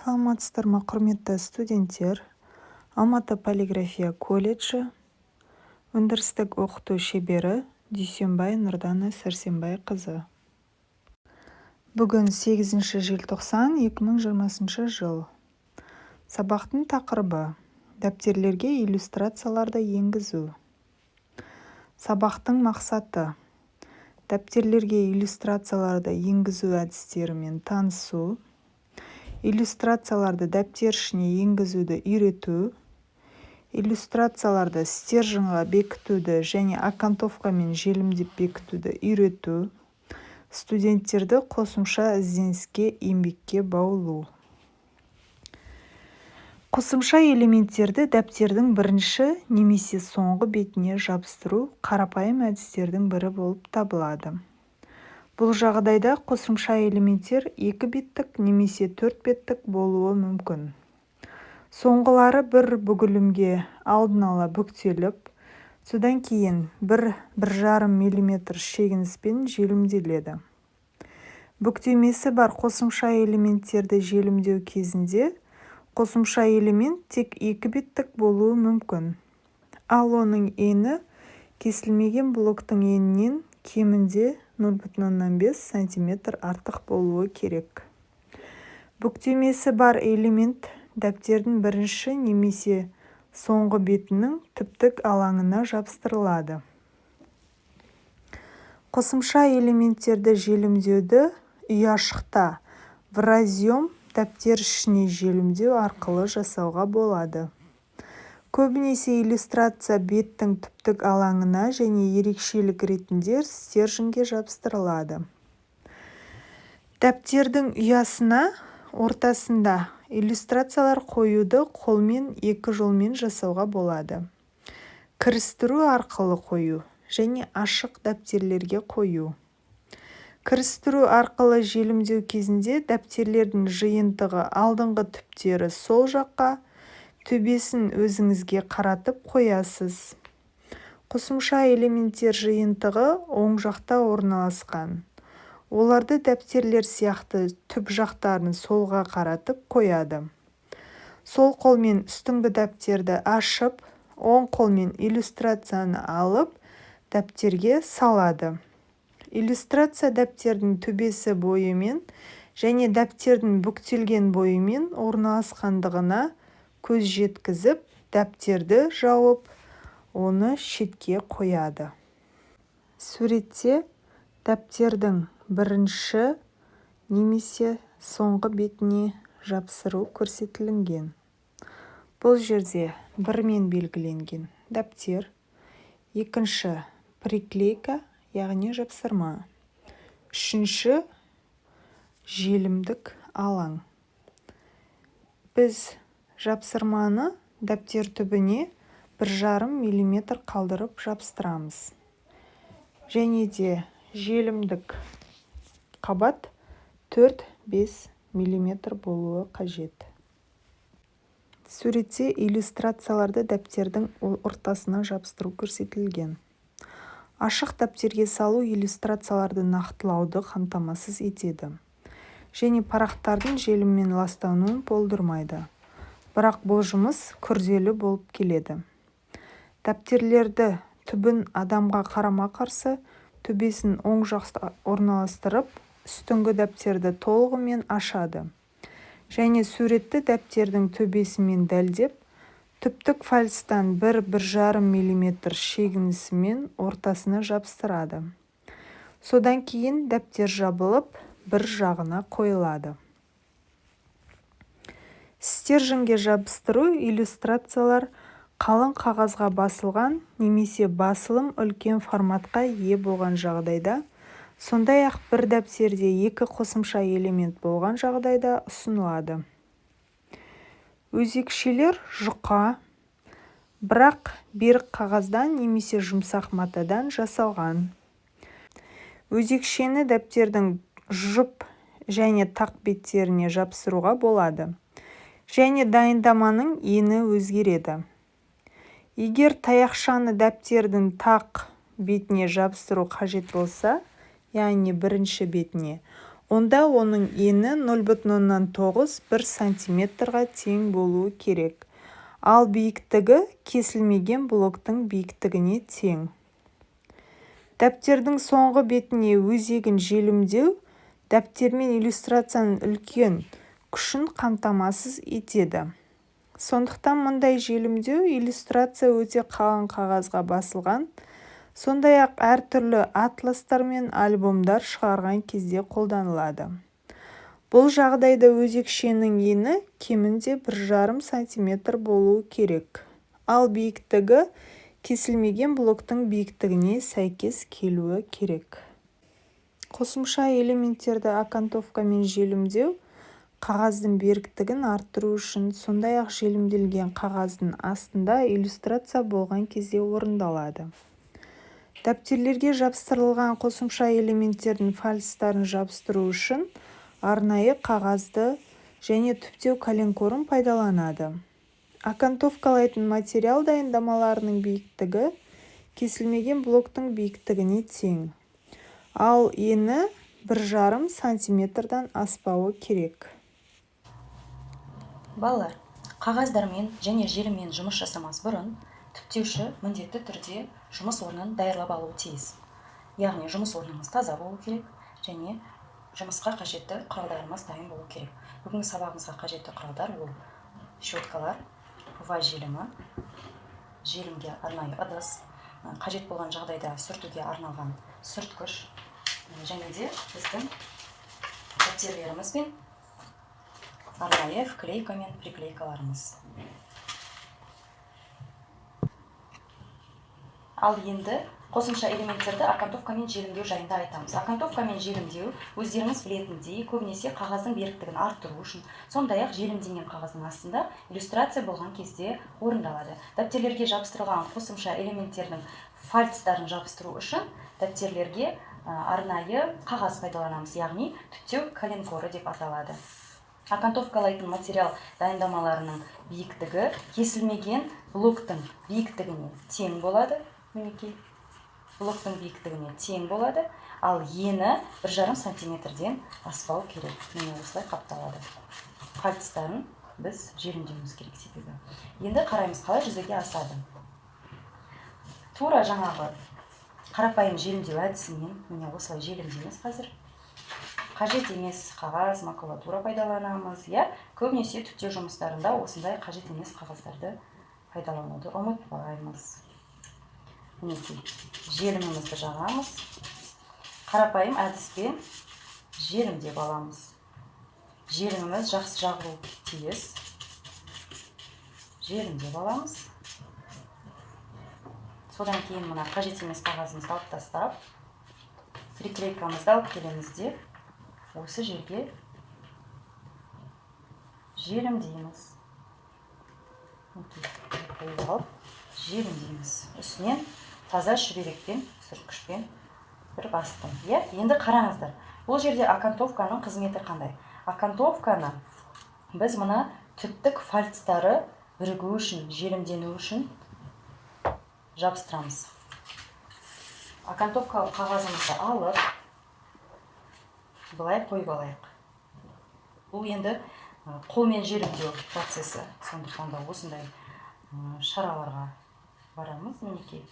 Саламатсыздар ма, құрметті студенттер? Алматы полиграфия колледжі өндірістік оқыту шебері Дүйсенбай Нұрдана Сәрсенбайқызы. Бүгін 8 желтоқсан 2020 жыл. Сабақтың тақырыбы: дәптерлерге иллюстрацияларды енгізу. Сабақтың мақсаты: дәптерлерге иллюстрацияларды енгізу әдістерімен танысу, иллюстрацияларды дәптер ішіне енгізуді үйрету, иллюстрацияларды стерженьға бекітуді және окантовкамен желімдеп бекітуді үйрету, студенттерді қосымша ізденіске, еңбекке баулу. Қосымша элементтерді дәптердің бірінші немесе соңғы бетіне жабыстыру қарапайым әдістердің бірі болып табылады. Бұл жағдайда қосымша элементтер 2 беттік немесе 4 беттік болуы мүмкін. Соңғылары бір бүгілімге алдын ала бүктеліп, содан кейін 1-1,5 мм шегініспен желімделеді. Бүктемесі бар қосымша элементтерді желімдеу кезінде қосымша элемент тек 2 беттік болуы мүмкін, ал оның ені кесілмеген блоктың енінен кемінде 0,5 см артық болуы керек. Бүктемесі бар элемент дәптердің бірінші немесе соңғы бетінің түптік алаңына жабыстырылады. Қосымша элементтерді желімдеуді ұяшықта вразъем дәптер ішіне желімдеу арқылы жасауға болады. Көбінесе иллюстрация беттің түптік алаңына және ерекшелік ретінде стерженьге жабыстырылады. Дәптердің ұясына ортасында иллюстрациялар қоюды қолмен 2 жолмен жасауға болады. Кірістіру арқылы қою және ашық дәптерлерге қою. Кірістіру арқылы желімдеу кезінде дәптерлердің жиынтығы алдыңғы түптері сол жаққа, төбесін өзіңізге қаратып қоясыз. Қосымша элементтер жиынтығы оң жақта орналасқан. Оларды дәптерлер сияқты түп жақтарын солға қаратып қояды. Сол қолмен үстіңгі дәптерді ашып, оң қолмен иллюстрацияны алып, дәптерге салады. Иллюстрация дәптердің төбесі бойымен және дәптердің бүктелген бойымен орналасқандығына көз жеткізіп, дәптерді жауып, оны шетке қояды. Суретте дәптердің бірінші немесе соңғы бетіне жапсыру көрсетілген. Бұл жерде 1-мен белгіленген дәптер, екінші приклейка, яғни жапсырма, үшінші желімдік алаң. Біз жапсырманы дәптер түбіне 1,5 мм қалдырып жапсырамыз. Және де желімдік қабат 4-5 мм болуы қажет. Суретте иллюстрацияларды дәптердің ортасына жабыстыру көрсетілген. Ашық дәптерге салу иллюстрацияларды нақтылауды қамтамасыз етеді және парақтардың желіммен ластануын болдырмайды. Бірақ бұл жұмыс күрделі болып келеді. Дәптерлерді түбін адамға қарама-қарсы, төбесін оң жақта орналастырып, үстіңгі дәптерді толығымен ашады. Және суретті дәптердің төбесімен дәлдеп, түптік фальстан 1-1,5 мм шегінісімен ортасына жабыстырады. Содан кейін дәптер жабылып, бір жағына қойылады. Стерженьге жабыстыру иллюстрациялар қалың қағазға басылған немесе басылым үлкен форматқа ие болған жағдайда, сондай-ақ бір дәптерде 2 қосымша элемент болған жағдайда ұсынылады. Өзекшелер жұқа, бірақ берік қағаздан немесе жұмсақ матадан жасалған. Өзекшені дәптердің жұп және тақ беттеріне жапсыруға болады. Және дайындаманың ені өзгереді. Егер таяқшаны дәптердің тақ бетіне жабыстыру қажет болса, яғни бірінші бетіне, онда оның ені 0,9-1 сантиметрға тең болуы керек. Ал биіктігі кесілмеген блоктың биіктігіне тең. Дәптердің соңғы бетіне өзегін желімдеу дәптермен иллюстрацияның үлкен күшін қамтамасыз етеді. Сондықтан мұндай желімдеу иллюстрация өте қалың қағазға басылған, сондай-ақ әртүрлі атластар мен альбомдар шығарған кезде қолданылады. Бұл жағдайда өзекшенің ені кемінде 1,5 сантиметр болуы керек, ал биіктігі кесілмеген блоктың биіктігіне сәйкес келуі керек. Қосымша элементтерді окантовкамен желімдеу қағаздың беріктігін арттыру үшін, сондай-ақ желімделген қағаздың астында иллюстрация болған кезде орындалады. Дәптерлерге жабыстырылған қосымша элементтердің фальстарын жабыстыру үшін арнайы қағазды және түптеу коленкорын пайдаланады. Окантовкалайтын материал дайындамаларының биіктігі кесілмеген блоктың биіктігіне тең, ал ені 1,5 сантиметрдан аспауы керек. Балалар, қағаздармен және желіммен жұмыс жасамас бұрын түптеуші міндетті түрде жұмыс орнын даярлап алуы тиіс. Яғни жұмыс орнымыз таза болу керек және жұмысқа қажетті құралдарымыз дайын болу керек. Бүгінгі сабағымызға қажетті құралдар ол щеткалар, УВА желімі, желімге арнайы ыдыс, қажет болған жағдайда сүртуге арналған сүрткіш және де біздің дәптерлеріміз бен арнайы вклейка мен приклейкаларымыз. Ал енді қосымша элементтерді окантовкамен желімдеу жайында айтамыз. Окантовкамен желімдеу өздеріңіз білетіндей көбінесе қағаздың беріктігін арттыру үшін, сондай-ақ желімденген қағаздың астында иллюстрация болған кезде орындалады. Дәптерлерге жабыстырылған қосымша элементтердің фальцтарын жабыстыру үшін дәптерлерге арнайы қағаз пайдаланамыз, яғни түптеу коленкоры деп аталады. Окантовкалайтын материал дайындамаларының биіктігі кесілмеген блоктың биіктігіне тең болады. Мінекей, блоктың биіктігіне тең болады, ал ені 1,5 сантиметрден аспау керек. Міне осылай қапталады. Фальцтарын біз желімдеуіміз керек себебі. Енді қараймыз қалай жүзеге асады. Тура жаңағы қарапайым желімдеу әдісімен, міне осылай желімдейміз қазір. Қажет емес қағаз, макулатура пайдаланамыз. Көбінесе түптеу жұмыстарында осындай қажет емес қағаздарды пайдалануды ұмытпаймыз. Мінекей, желімімізді жағамыз. Қарапайым әдіспен желімдеп аламыз. Желіміміз жақсы жағылу тиіс. Желімдеп аламыз. Содан кейін мына қажет емес қағазымызды алып тастап, приклейкамызды алып келеміз де осы жерге желімдейміз. Желімдейміз. Үстінен таза шүберекпен, сүрткішпен бір бастым. Енді қараңыздар. Бұл жерде окантовканың қызметі қандай? Окантовканы біз мына түптік фальцтары бірігу үшін, желімдену үшін жабыстырамыз. Окантовкалық қағазымызды алып, былай қойып алайық. Бұл енді қолмен желімдеу процесі. Сондықтан да осындай шараларға барамыз. Мінекей.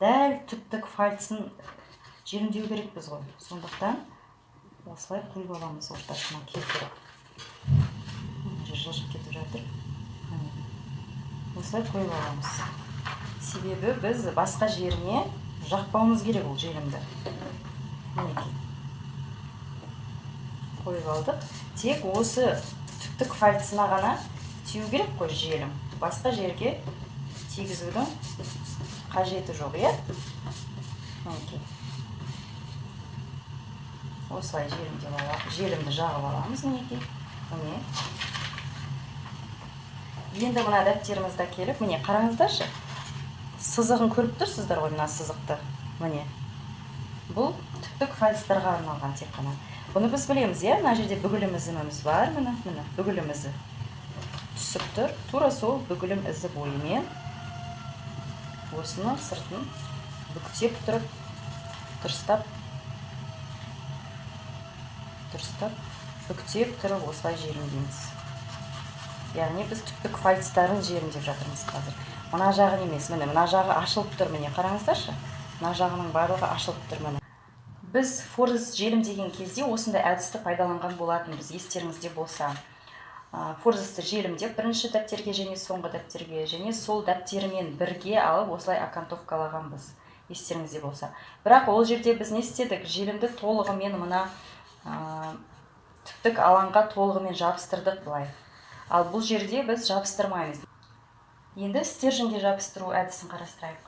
Дәл түптік фальцын желімдеу керекпіз ғой. Сондықтан осылай қойып аламыз ортасына келтіріп. Жылжып кетіп жатыр. Осылай қойып аламыз. Себебі біз басқа жеріне жақпауымыз керек ол желімді. Мінекей. Қойып алдық. Тек осы түптік фальцына ғана тию керек қой желім. Басқа жерге тигізудің қажеті жоқ, Мінекей. Осылай желімді жағып аламыз, мінекей. Міне. Енді мына дәптерімізді келіп, міне қараңыздаршы. Сызығын көріп тұрсыздар ғой, мына сызықты. Міне. Бұл түптік фальцтарға арналған тек қана. Бұны біз білеміз, мына жерде бүгілім ізіміміз бар, міне, бүгілім ізі түсіп тұр. Тура сол бүгілім ізі бойымен осыны сыртын бүктеп тұрып, дұрыстап дұрыстап бүктеп тұрып осылай желімдейміз. Яғни біз түптік фальцтарын желімдеп жатырмыз қазір. Мына жағын емес, міне мына жағы ашылып тұр, міне қараңыздаршы. Мына жағының барлығы ашылып тұр, міне. Біз форыз желімдеген кезде осындай әдісті пайдаланған болатынбыз, естеріңізде болса. Форзысты желімдеп бірінші дәптерге және соңғы дәптерге және сол дәптерімен бірге алып осылай окантовкалағанбыз, естеріңізде болса. Бірақ ол жерде біз не істедік? Желімді толығымен мына түптік алаңға толығымен жабыстырдық былай. Ал бұл жерде біз жабыстырмаймыз. Енді стерженьге жабыстыру әдісін қарастырайық.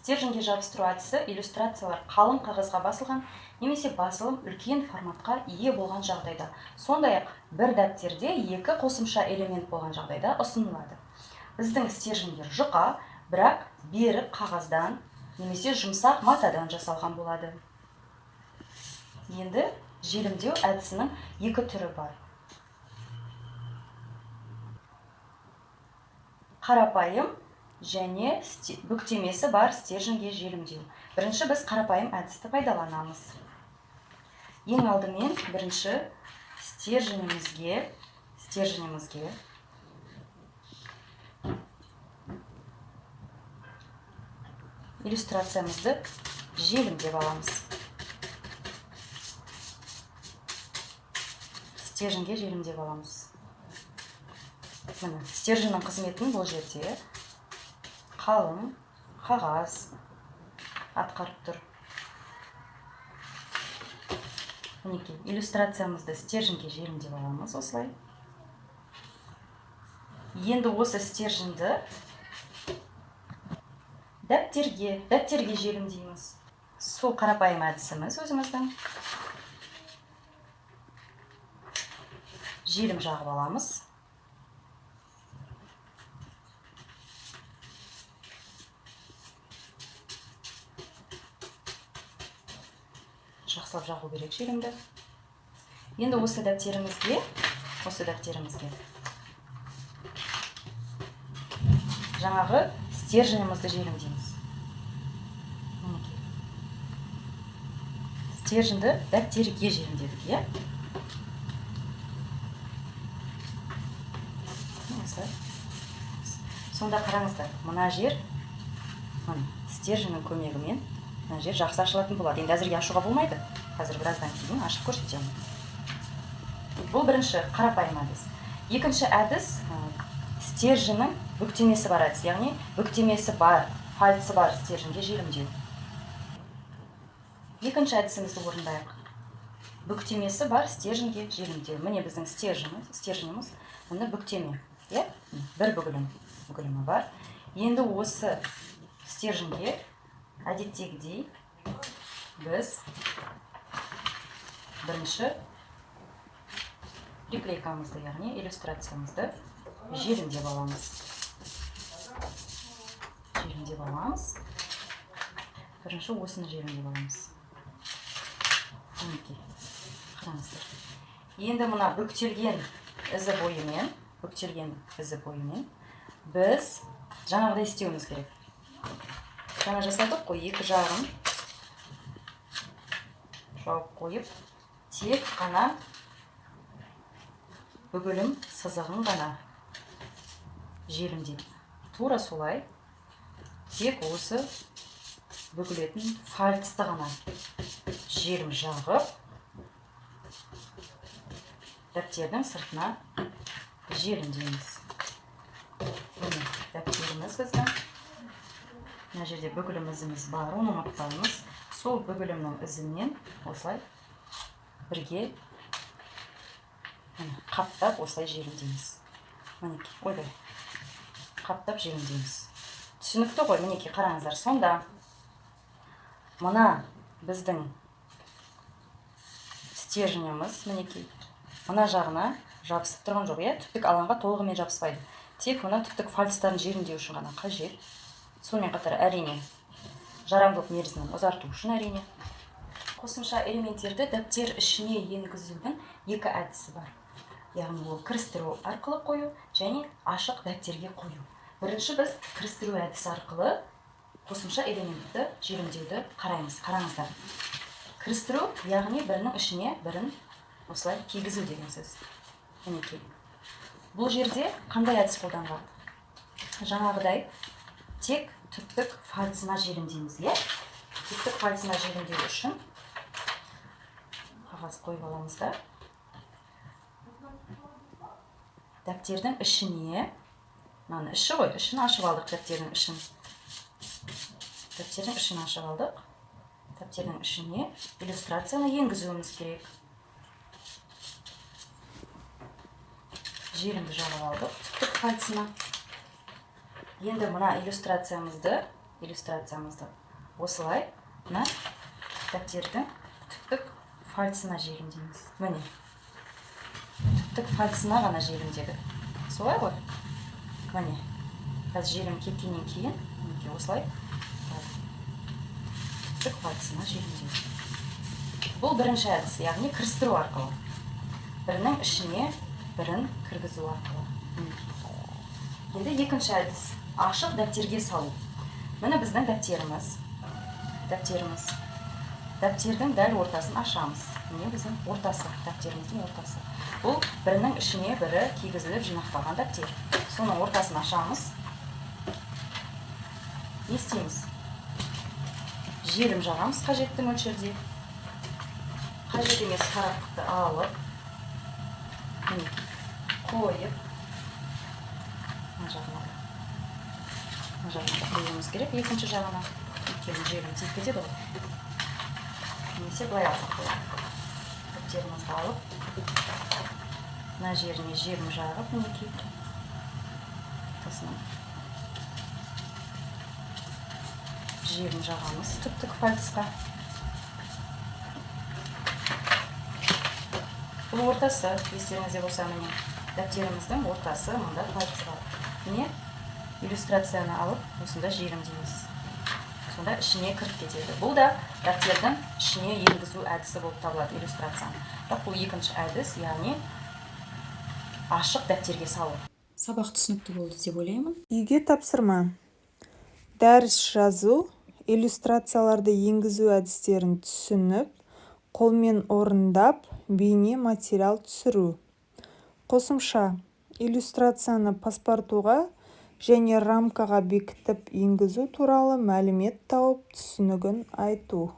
Стерженьге жабыстыру әдісі иллюстрациялар қалың қағазға басылған немесе басылым үлкен форматқа ие болған жағдайда, сондай-ақ бір дәптерде екі қосымша элемент болған жағдайда ұсынылады. Біздің стерженьдер жұқа, бірақ берік қағаздан немесе жұмсақ матадан жасалған болады. Енді желімдеу әдісінің екі түрі бар. Қарапайым және бүктемесі бар стерженьге желімдеу. Бірінші біз қарапайым әдісті пайдаланамыз. Ең алдымен бірінші стерженімізге иллюстрациямызды желімдеп аламыз. Стерженьге желімдеп аламыз. Міне, стерженьнің қызметін бұл жерде қалың қағаз атқарып тұр. Мінекей, иллюстрациямызды стерженьге желімдеп аламыз осылай. Енді осы стерженьді дәптерге желімдейміз. Сол қарапайым әдісіміз өзіміздің. Желім жағып аламыз. Жақсылап жағу керек желімді. Енді осы дәптерімізге жаңағы стерженімізді желімдейміз. Стерженді дәптерге желімдедік, иә? Сонда қараңыздар, мына жер стерженнің көмегімен мына жер жақсы ашылатын болады. Енді әзірге ашуға болмайды. Қазір біраздан кейін ашып көрсетемін. Бұл бірінші қарапайым әдіс. Екінші әдіс стерженнің бүктемесі бар әдіс, яғни бүктемесі бар, фальцы бар стерженьге желімдеу. Екінші әдісімізді орындайық. Бүктемесі бар стерженьге желімдеу. Міне біздің стерженіміз мұны бүктеме. Бір бүгілімі бар. Енді осы стерженьге әдеттегідей біз бірінші приклейкамызды, яғни иллюстрациямызды желімдеп аламыз. Бірінші осыны желімдеп аламыз. Қараңыздар. Енді мына бүктелген ізі бойымен біз жаңағыдай істеуіміз керек. Жаңа жасадық қой, екі жағын жауып қойып, тек қана бүгілім сызығын ғана желімдейді. Тура солай, тек осы бүгілетін фальцты ғана желім жағып, дәптердің сыртына желімдейміз. Дәптеріміз біздің. Мына жерде бүгілім ізіміз бар, оны ұмытпаймыз. Сол бүгілімнің ізімен осылай бірге қаптап осылай желімдейміз. Мінекей, қаптап желімдейміз. Түсінікті ғой, мінекей қараңыздар. Сонда мына біздің стерженіміз, мінекей, мына жағына жабысып тұрған жоқ, түптік алаңға толығымен жабыспайды. Тек мына түптік фальцтарын желімдеу үшін ғана қажет. Сонымен қатар әрине жарамдылық мерзімін ұзарту үшін әрине қосымша элементтерді дәптер ішіне енгізудің екі әдісі бар. Яғни ол кірістіру арқылы қою және ашық дәптерге қою. Бірінші біз кірістіру әдісі арқылы қосымша элементті желімдеуді қараймыз. Қараңыздар. Кірістіру, яғни бірінің ішіне бірін осылай кигізу деген сөз. Мінекей. Бұл жерде қандай әдіс қолданған? Жаңағыдай тек түптік фальцына желімдейміз, иә? Түптік фальцына желімдеу үшін қағаз қойып аламыз да. Дәптердің ішіне, мынаны іші ғой, ішін ашып алдық дәптердің ішін. Дәптердің ішін ашып алдық. Дәптердің ішіне иллюстрацияны енгізуіміз керек. Желімді жағып алдық түптік фальцына. Енді мына иллюстрациямызды осылай мына дәптердің түптік фальцына желімдейміз. Міне. Түптік фальцына ғана желімдедік. Солай ғой? Міне. Қазір желім кеткеннен кейін, осылай түптік фальцына желімдейміз. Бұл бірінші әдіс, яғни кірістіру арқылы. Бірінің ішіне бірін кіргізу арқылы. Енді екінші әдіс. Ашық дәптерге салу. Міне біздің дәптеріміз. Дәптердің дәл ортасын ашамыз. Міне біздің ортасы, дәптеріміздің ортасы. Бұл бірінің ішіне бірі кигізіліп жинақталған дәптер. Соның ортасын ашамыз. Не істейміз? Желім жағамыз қажетті мөлшерде. Қажет емес қарақытты алып, қойып, мына жағына қоюымыз керек, екінші жағына. Өйткені желім тиіп кетеді ғой. Немесе былай алсақ болады. Дәптерімізді алып, мына жеріне желім жағып, мінекей. Желім жағамыз түптік фальцқа. Бұл ортасы, естеріңізде болса, міне дәптеріміздің ортасы, мұнда фальц бар. Міне иллюстрацияны алып, осында желімдейміз. Сонда ішіне кіріп кетеді. Бұл да дәптердің ішіне енгізу әдісі болып табылады, иллюстрацияны. Бұл екінші әдіс, яғни ашық дәптерге салу. Сабақ түсінікті болды деп ойлаймын. Үйге тапсырма. Дәріс жазу, иллюстрацияларды енгізу әдістерін түсініп, қолмен орындап, бейне материал түсіру. Қосымша, иллюстрацияны паспортуға және рамкаға бекітіп енгізу туралы мәлімет тауып түсінігін айту.